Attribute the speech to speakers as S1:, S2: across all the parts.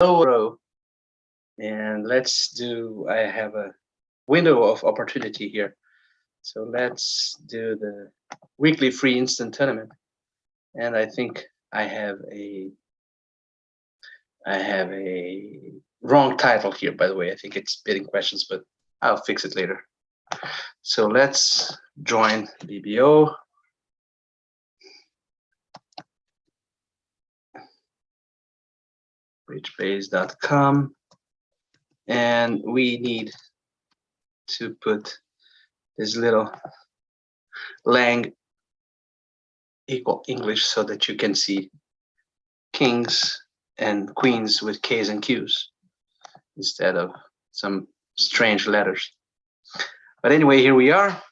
S1: Hello, and I have a window of opportunity here. So let's do the weekly free instant tournament. And I think I have a I have a wrong title here, by the way. I think it's bidding questions, but I'll fix it later. So let's join BBO. Richbase.com, and we need to put this little lang equal English so that you can see kings and queens with K's and Q's instead of some strange letters. But anyway, here we are.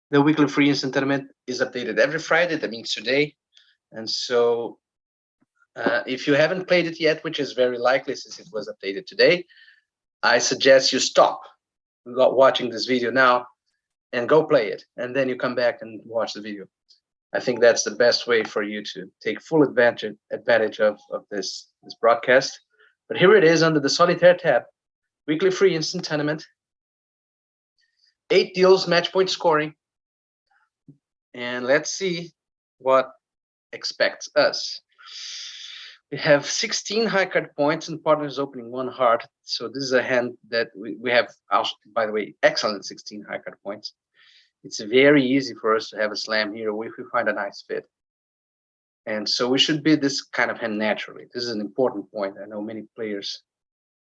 S1: The weekly free instant tournament is updated every Friday. That means today. And so if you haven't played it yet, which is very likely since it was updated today, I suggest you stop watching this video now and go play it. And then you come back and watch the video. I think that's the best way for you to take full advantage of this broadcast. But here it is under the Solitaire tab, weekly free instant tournament, 8 deals, match point scoring. And let's see what expects us. We have 16 high card points and partners opening 1 heart. So this is a hand that we have, also, by the way, excellent 16 high card points. It's very easy for us to have a slam here if we find a nice fit. And so we should bid this kind of hand naturally. This is an important point. I know many players,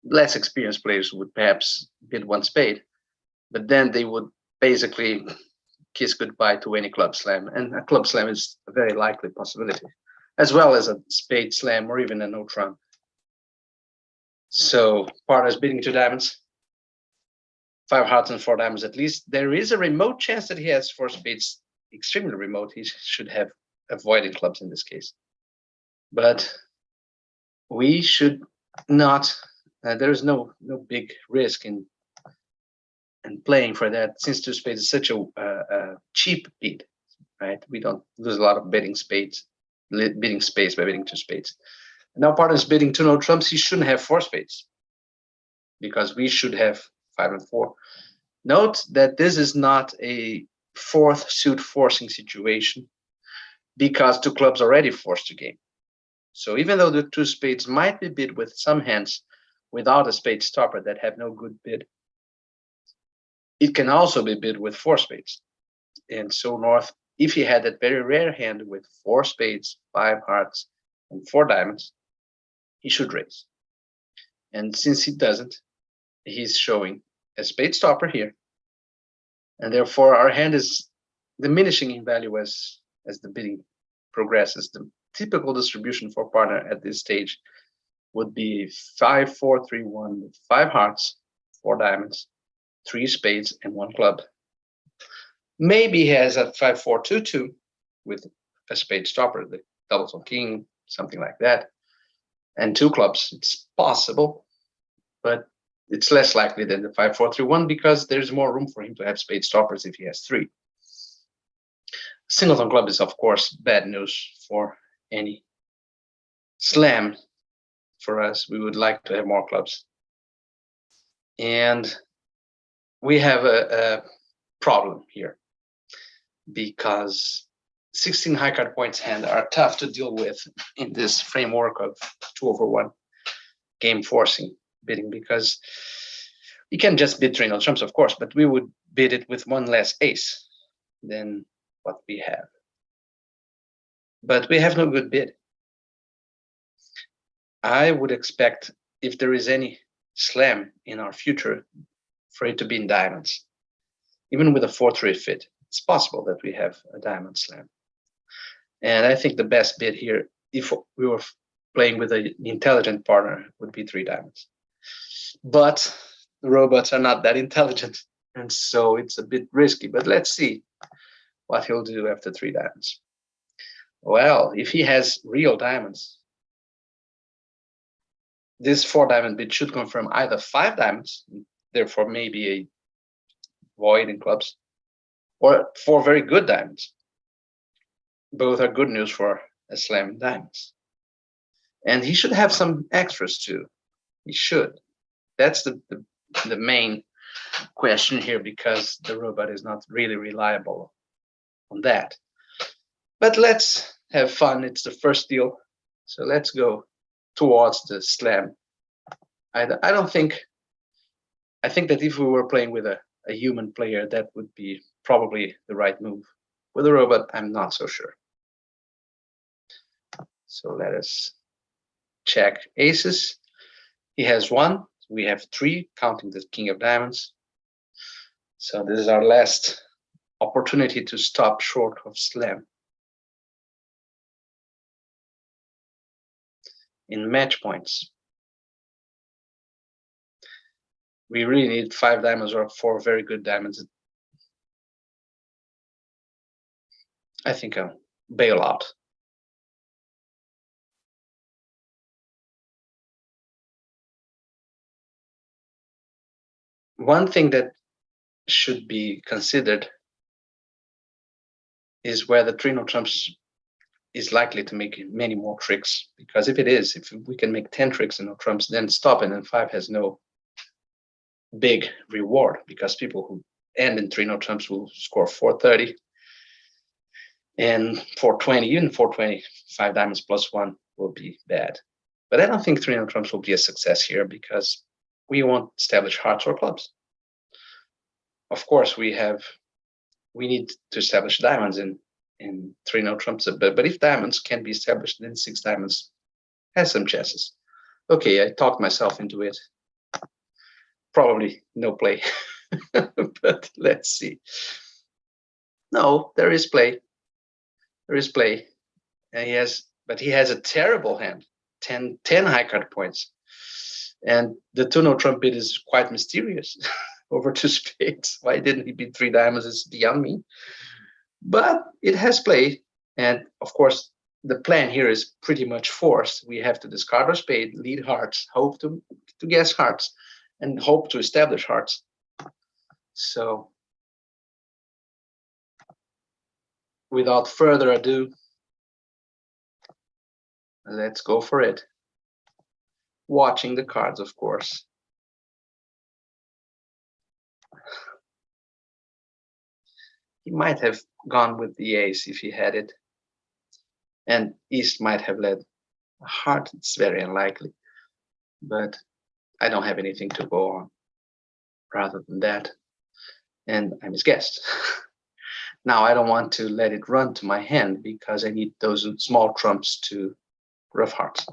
S1: less experienced players, would perhaps bid 1 spade, but then they would basically kiss goodbye to any club slam. And a club slam is a very likely possibility, as well as a spade slam or even a no trump. So partners bidding 2 diamonds, 5 hearts and 4 diamonds at least. There is a remote chance that he has 4 spades, extremely remote. He should have avoided clubs in this case. But we should not, there's no big risk in playing for that, since 2 spades is such a cheap bid, right? We don't lose a lot of bidding space by bidding 2 spades. Now partners bidding 2 no trumps, he shouldn't have 4 spades because we should have 5 and 4. Note that this is not a 4th suit forcing situation because 2 clubs already forced the game. So even though the 2 spades might be bid with some hands without a spade stopper that have no good bid, it can also be bid with 4 spades. And so North, if he had that very rare hand with 4 spades, 5 hearts, and 4 diamonds, he should raise. And since he doesn't, he's showing a spade stopper here. And therefore our hand is diminishing in value as the bidding progresses. The typical distribution for partner at this stage would be 5, 4, 3, 1 with 5 hearts, 4 diamonds, 3 spades, and 1 club. Maybe he has a 5, 4, 2, 2 with a spade stopper, the doubles on king, something like that, and 2 clubs. It's possible, but it's less likely than the 5, 4, 3, 1 because there's more room for him to have spade stoppers if he has 3. Singleton club is, of course, bad news for any slam. For us, we would like to have more clubs. And we have a problem here because 16 high card points hand are tough to deal with in this framework of 2/1 game forcing bidding, because you can just bid 3 no trumps, of course, but we would bid it with 1 less ace than what we have. But we have no good bid. I would expect, if there is any slam in our future, for it to be in diamonds. Even with a 4-3 fit, it's possible that we have a diamond slam. And I think the best bid here, if we were playing with an intelligent partner, would be 3 diamonds. But the robots are not that intelligent, and so it's a bit risky. But let's see what he'll do after 3 diamonds. Well, if he has real diamonds, this 4 diamond bid should confirm either 5 diamonds, therefore maybe a void in clubs, or 4 very good diamonds. Both are good news for a slam in diamonds. And he should have some extras too. He should. That's the main question here, because the robot is not really reliable on that. But let's have fun. It's the first deal. So let's go towards the slam. I think that if we were playing with a human player, that would be probably the right move. With a robot, I'm not so sure. So let us check aces. He has 1. We have 3, counting the king of diamonds. So this is our last opportunity to stop short of slam. In match points, we really need 5 diamonds or 4 very good diamonds. I think I'll bail out. One thing that should be considered is where the 3-no trumps is likely to make many more tricks, because if we can make 10 tricks and no trumps, then stop, and then 5 has no big reward, because people who end in 3-no trumps will score 430 and 420, even 420. 5 diamonds plus 1 will be bad. But I don't think 3-no trumps will be a success here, because we won't establish hearts or clubs. Of course, we need to establish diamonds in 3-no trumps, but if diamonds can be established, then 6 diamonds has some chances. Okay, I talked myself into it. Probably no play, but let's see. No, there is play. There is play, and he has a terrible hand. 10 high card points, and the 2-no trump bid is quite mysterious. Over 2 spades. Why didn't he beat 3 diamonds? It's beyond me. But it has play, and of course the plan here is pretty much forced. We have to discard our spade, lead hearts, hope to guess hearts, and hope to establish hearts. So without further ado, let's go for it. Watching the cards, of course. He might have gone with the ace if he had it, and East might have led a heart. It's very unlikely, but I don't have anything to go on rather than that, and I misguessed. Now I don't want to let it run to my hand, because I need those small trumps to rough hearts.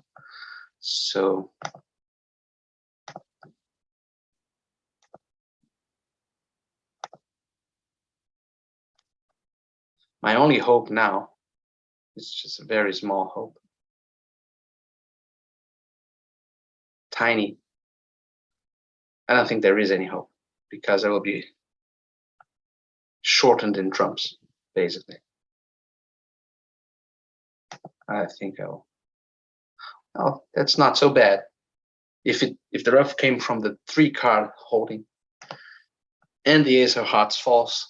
S1: So my only hope now is just a very small hope. Tiny. I don't think there is any hope, because I will be shortened in trumps, basically. I think I'll. Oh, that's not so bad. If the rough came from the 3 card holding and the ace of hearts falls,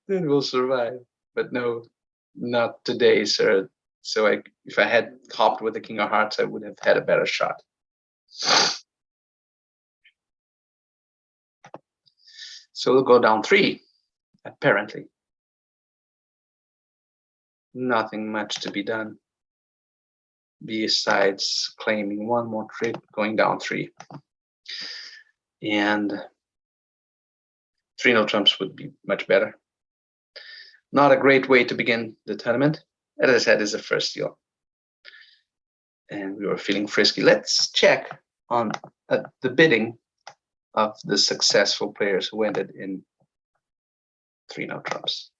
S1: then we'll survive. But no, not today, sir. So if I had hopped with the king of hearts, I would have had a better shot. So we'll go down 3, apparently. Nothing much to be done, besides claiming 1 more trick, going down 3. And 3-no trumps would be much better. Not a great way to begin the tournament. As I said, it's the first deal, and we were feeling frisky. Let's check on the bidding of the successful players who ended in 3-no trumps.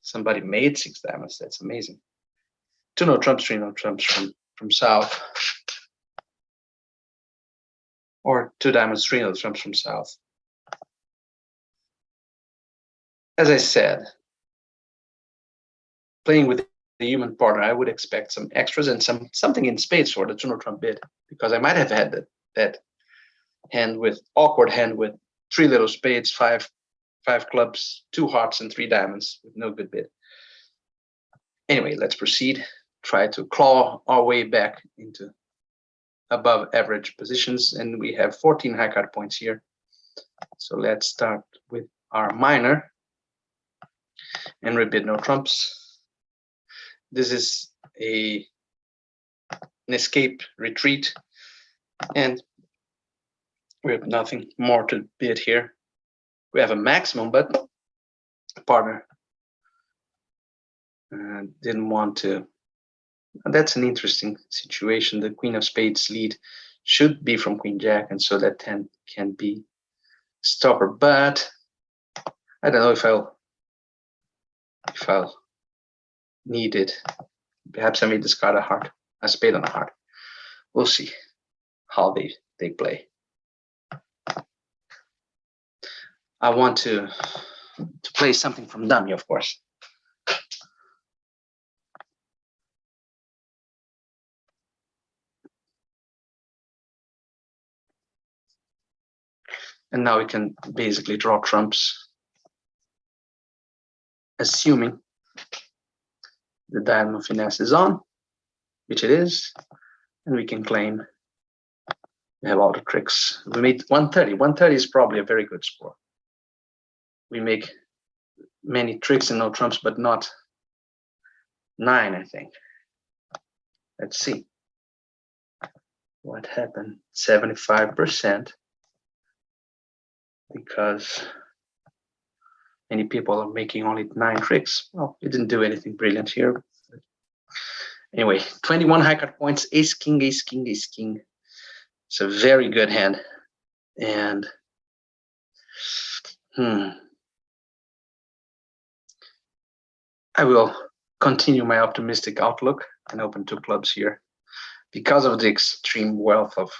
S1: Somebody made 6 diamonds. That's amazing. 2-no trumps, 3-no trumps from south, or 2 diamonds, 3-no trumps from south. As I said, playing with the human partner, I would expect some extras and something in spades for the 2-no trump bid, because I might have had that hand with awkward hand with 3 little spades, 5 5 clubs, 2 hearts, and 3 diamonds with no good bid. Anyway, let's proceed. Try to claw our way back into above average positions, and we have 14 high card points here. So let's start with our minor and rebid no trumps. This is an escape retreat, and we have nothing more to bid here. We have a maximum, but partner didn't want to. That's an interesting situation. The Queen of Spades lead should be from Queen Jack, and so that 10 can be stopper. But I don't know if I'll need it. Perhaps I may discard a spade on a heart. We'll see how they play. I want to play something from dummy, of course. And now we can basically draw trumps, assuming the diamond of finesse is on, which it is, and we can claim we have all the tricks. We made 130. 130 is probably a very good score. We make many tricks and no trumps, but not 9, I think. Let's see what happened. 75%, because many people are making only 9 tricks. Well, it didn't do anything brilliant here. Anyway, 21 high card points. Ace king, ace king, ace king. It's a very good hand, and I will continue my optimistic outlook and open 2 clubs here because of the extreme wealth of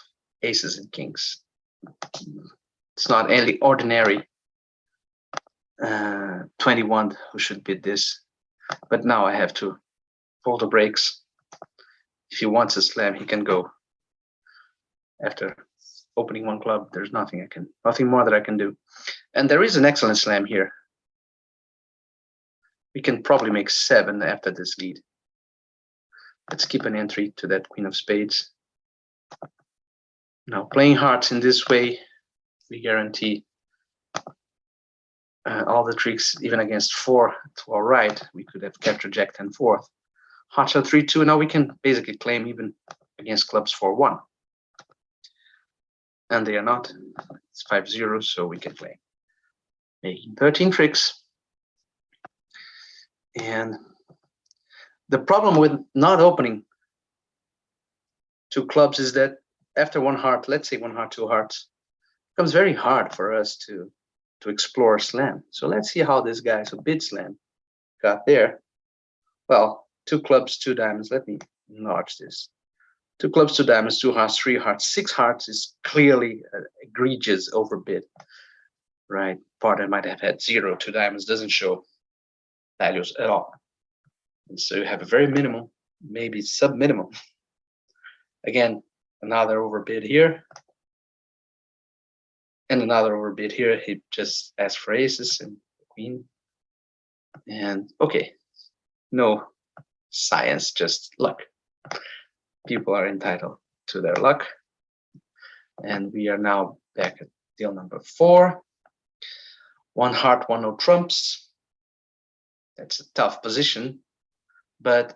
S1: aces and kings. It's not any ordinary 21 who should bid this, but now I have to pull the brakes. If he wants a slam, he can go. After opening 1 club, there's nothing more that I can do. And there is an excellent slam here. We can probably make 7 after this lead. Let's keep an entry to that Queen of Spades. Now, playing hearts in this way, we guarantee all the tricks, even against 4 to our right. We could have captured Jack 10 4th. Hearts are 3-2. Now we can basically claim even against clubs 4-1. And they are not. It's 5-0, so we can claim. Making 13 tricks. And the problem with not opening 2 clubs is that after 1 heart, let's say 1 heart, 2 hearts, it becomes very hard for us to explore slam. So let's see how this guy who bid slam got there. Well, 2 clubs, 2 diamonds. Let me enlarge this. 2 clubs, 2 diamonds, 2 hearts, 3 hearts, 6 hearts is clearly an egregious overbid, right? Partner might have had 0, 2 diamonds, doesn't show values at all. And so you have a very minimal, maybe sub-minimum. Again, another overbid here. And another overbid here. He just asked for aces and queen. And okay, no science, just luck. People are entitled to their luck. And we are now back at deal number 4. 1 heart, 1 no trumps. That's a tough position, but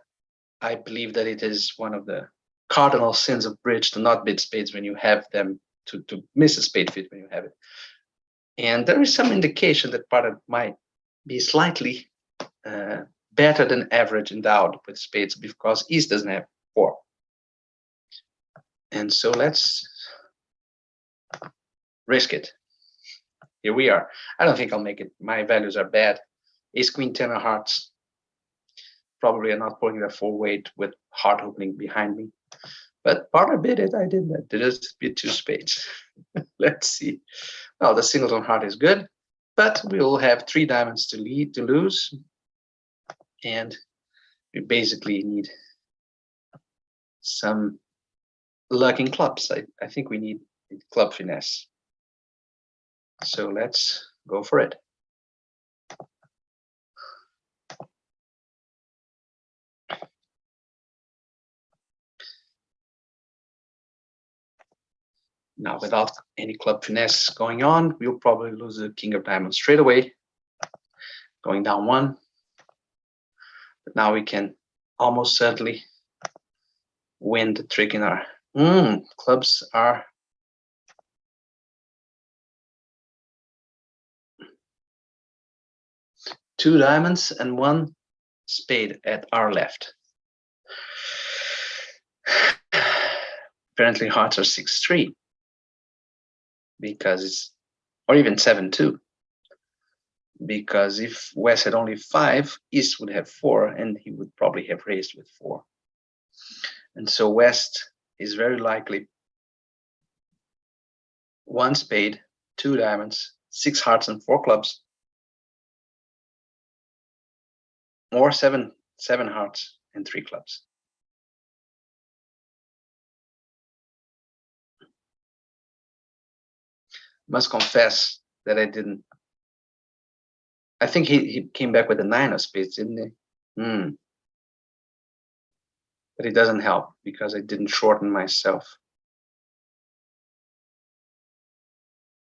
S1: I believe that it is one of the cardinal sins of bridge to not bid spades when you have them, to miss a spade fit when you have it. And there is some indication that partner might be slightly better than average endowed with spades because East doesn't have 4. And so let's risk it. Here we are. I don't think I'll make it. My values are bad. Ace, queen, 10 of hearts. Probably I'm not pulling that full weight with heart opening behind me. But partner bid it. I did that. Did it bid 2 spades? Let's see. Well, the singleton heart is good, but we will have 3 diamonds to lose. And we basically need some luck in clubs. I think we need club finesse. So let's go for it. Now, without any club finesse going on, we'll probably lose the king of diamonds straight away, going down one. But now we can almost certainly win the trick in our clubs are two diamonds and one spade at our left. Apparently hearts are 6-3 because it's, or even 7-2, because if West had only 5, East would have 4, and he would probably have raised with 4. And so West is very likely 1 spade, 2 diamonds, 6 hearts and 4 clubs, or 7 hearts and 3 clubs. Must confess that I didn't. I think he came back with a 9 of spades, didn't he? But it doesn't help because I didn't shorten myself.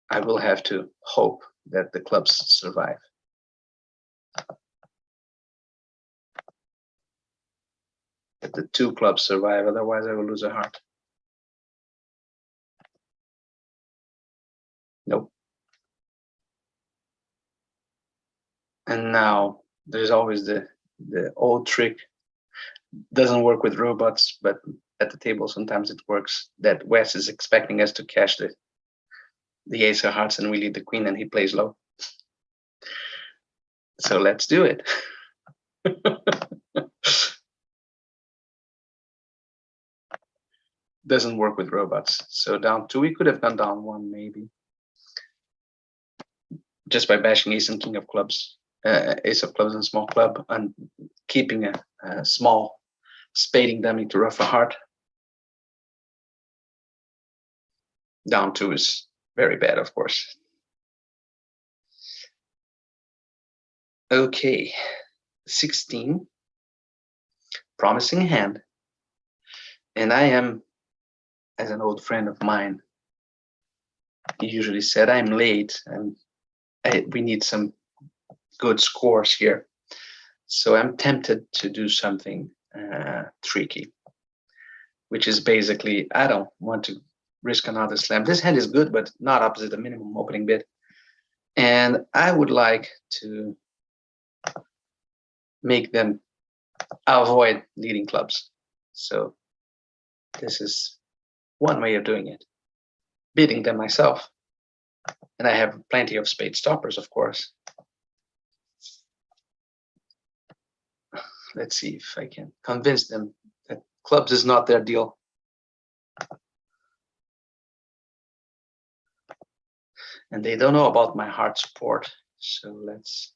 S1: I will have to hope that the clubs survive. That the 2 clubs survive, otherwise I will lose a heart. Nope. And now there's always the old trick. Doesn't work with robots, but at the table sometimes it works. That West is expecting us to cash the ace of hearts and we lead the queen and he plays low. So let's do it. Doesn't work with robots. So down 2, we could have gone down 1 maybe. Just by bashing ace and king of clubs, ace of clubs and small club, and keeping a small spading dummy to ruff a heart. Down 2 is very bad, of course. Okay, 16, promising hand. And I am, as an old friend of mine, he usually said, I'm late and we need some good scores here. So I'm tempted to do something tricky, which is basically, I don't want to risk another slam. This hand is good, but not opposite the minimum opening bid. And I would like to make them avoid leading clubs. So this is one way of doing it. Bidding them myself. And I have plenty of spade stoppers, of course. Let's see if I can convince them that clubs is not their deal. And they don't know about my heart support. So let's.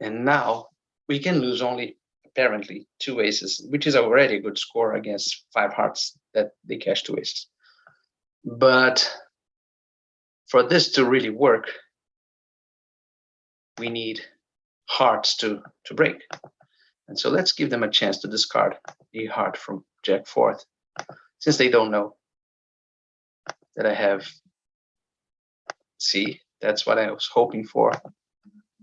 S1: And now we can lose only apparently 2 aces, which is already a good score against 5 hearts that they cash 2 aces. But for this to really work, we need hearts to break. And so let's give them a chance to discard a heart from Jack 4th, since they don't know that I have. See, that's what I was hoping for.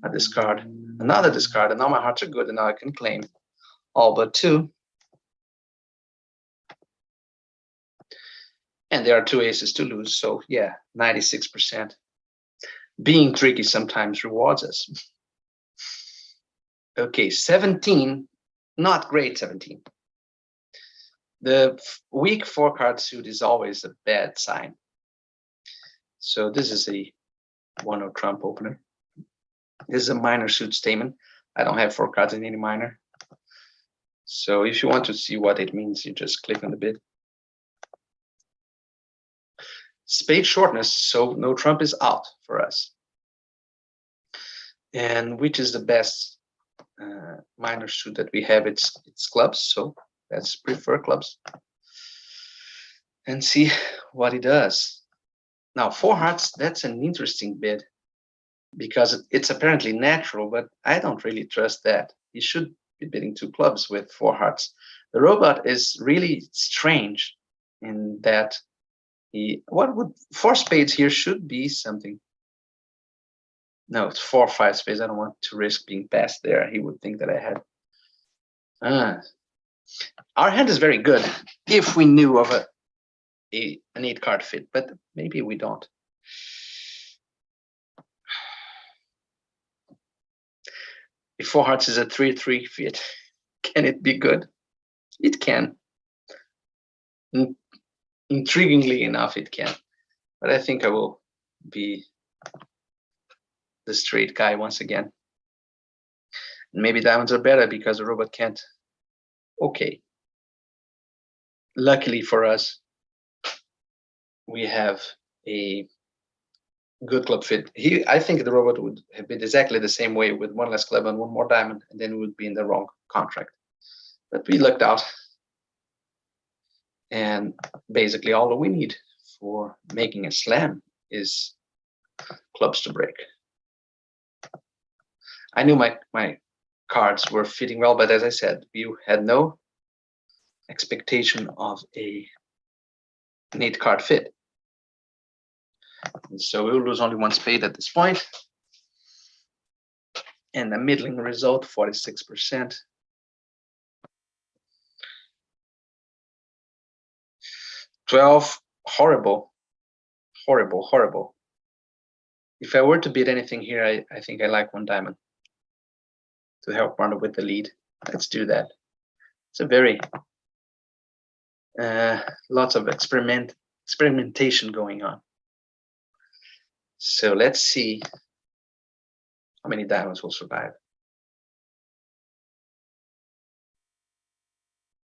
S1: A discard, another discard, and now my hearts are good, and now I can claim all but 2. And there are 2 aces to lose, so yeah, 96%. Being tricky sometimes rewards us. Okay, 17, not great 17. The weak 4-card suit is always a bad sign. So this is a 1-0 trump opener. This is a minor suit statement. I don't have 4 cards in any minor. So if you want to see what it means, you just click on the bid. Spade shortness, so no trump is out for us. And which is the best minor suit that we have? It's clubs, so let's prefer clubs. And see what it does. Now 4 hearts, that's an interesting bid, because it's apparently natural, but I don't really trust that. You should be bidding 2 clubs with 4 hearts. The robot is really strange in that four spades here should be something. No, it's 4-5 spades. I don't want to risk being passed there. He would think that I had. Our hand is very good if we knew of an 8-card fit, but maybe we don't. If 4 hearts is a 3-3 fit, can it be good? It can. Intriguingly enough, it can. But I think I will be the straight guy once again. And maybe diamonds are better because the robot can't. Okay. Luckily for us, we have a good club fit. I think the robot would have been exactly the same way with 1 less club and 1 more diamond, and then we would be in the wrong contract. But we lucked out. And basically all that we need for making a slam is clubs to break. I knew my cards were fitting well, but as I said, we had no expectation of an 8-card fit. And so we will lose only 1 spade at this point. And a middling result, 46%. $12, horrible. If I were to bid anything here, I think I like 1 diamond to help Partner with the lead. Let's do that. It's a very lots of experimentation going on. So let's see how many diamonds will survive.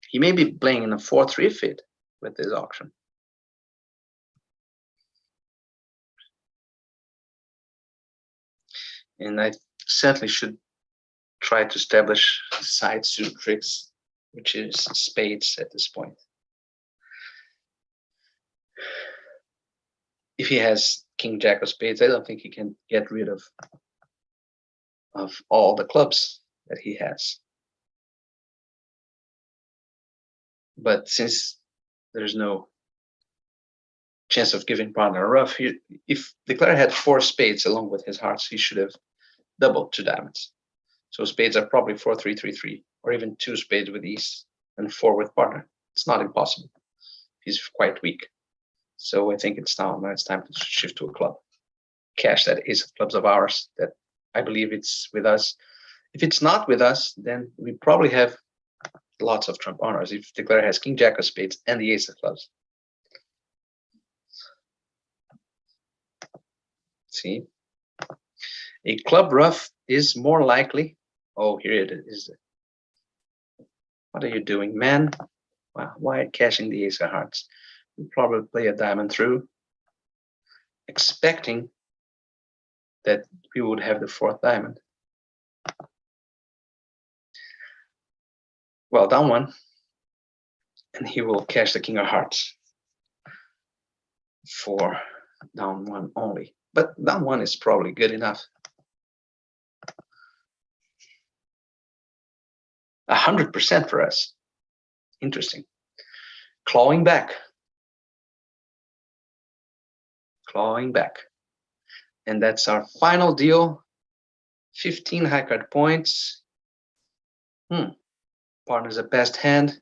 S1: He may be playing in a 4-3 fit with this auction. And I certainly should try to establish side suit tricks, which is spades at this point. If he has King Jack of spades, I don't think he can get rid of all the clubs that he has. But since there's no chance of giving Partner a ruff, if Declare had 4 spades along with his hearts, he should have doubled 2 diamonds. So spades are probably 4-3-3-3, or even 2 spades with Ace and 4 with Partner. It's not impossible. He's quite weak. So I think it's time to shift to a club. Cash that Ace of clubs of ours that I believe it's with us. If it's not with us, then we probably have lots of trump honors. If Declare has King Jack of spades and the Ace of clubs. See, a club ruff is more likely. Oh, here it is. What are you doing, man? Wow, why cashing the Ace of hearts? We probably play a diamond through, expecting that we would have the 4th diamond. Well, down 1, and he will cash the King of hearts for down 1 only. But down 1 is probably good enough. 100% for us. Interesting. Clawing back. And that's our final deal. 15 high card points. Partner's a best hand.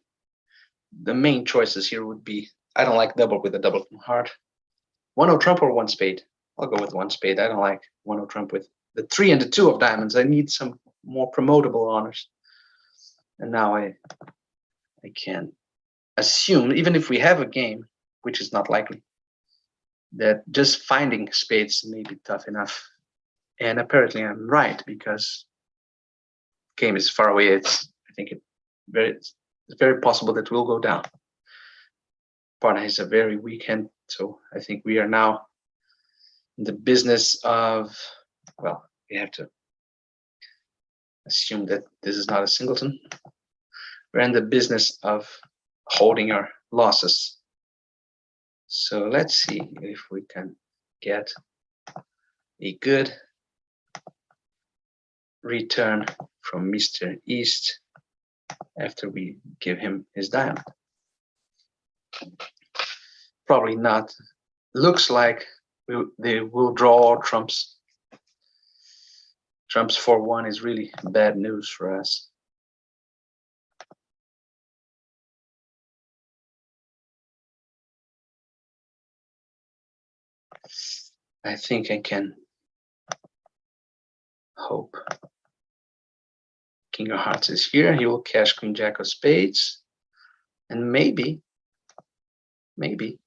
S1: The main choices here would be, I don't like double with a double heart. 1-0 trump or 1 spade. I'll go with 1 spade. I don't like 1-0 trump with the 3 and the 2 of diamonds. I need some more promotable honors. And now I can assume, even if we have a game, which is not likely, that just finding spades may be tough enough. And apparently I'm right, because game is far away. I think it's very possible that we'll go down. Partner is a very weak hand, so I think we are now in the business of, well, we have to assume that this is not a singleton. We're in the business of holding our losses. So let's see if we can get a good return from Mr. East. after we give him his diamond. Probably not. Looks like they will draw trumps. Trumps 4-1 is really bad news for us. I think I can hope. King of Hearts is here. He will cash Queen Jack of Spades. And maybe we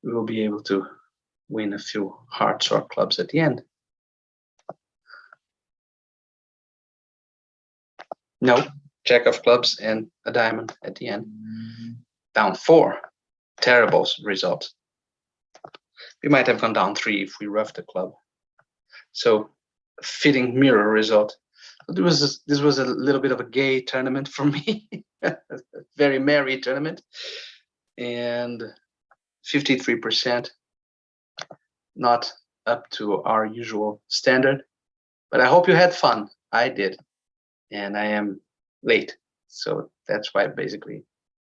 S1: will be able to win a few hearts or clubs at the end. No, Jack of Clubs and a diamond at the end. Down 4. Terrible result. We might have gone down 3 if we roughed the club. So, fitting mirror result. This was a little bit of a gay tournament for me. A very merry tournament. And 53%. Not up to our usual standard. But I hope you had fun. I did. And I am late. So that's why basically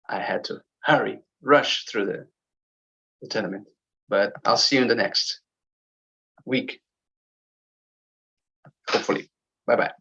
S1: I had to rush through the tournament. But I'll see you in the next week. Hopefully. Bye-bye.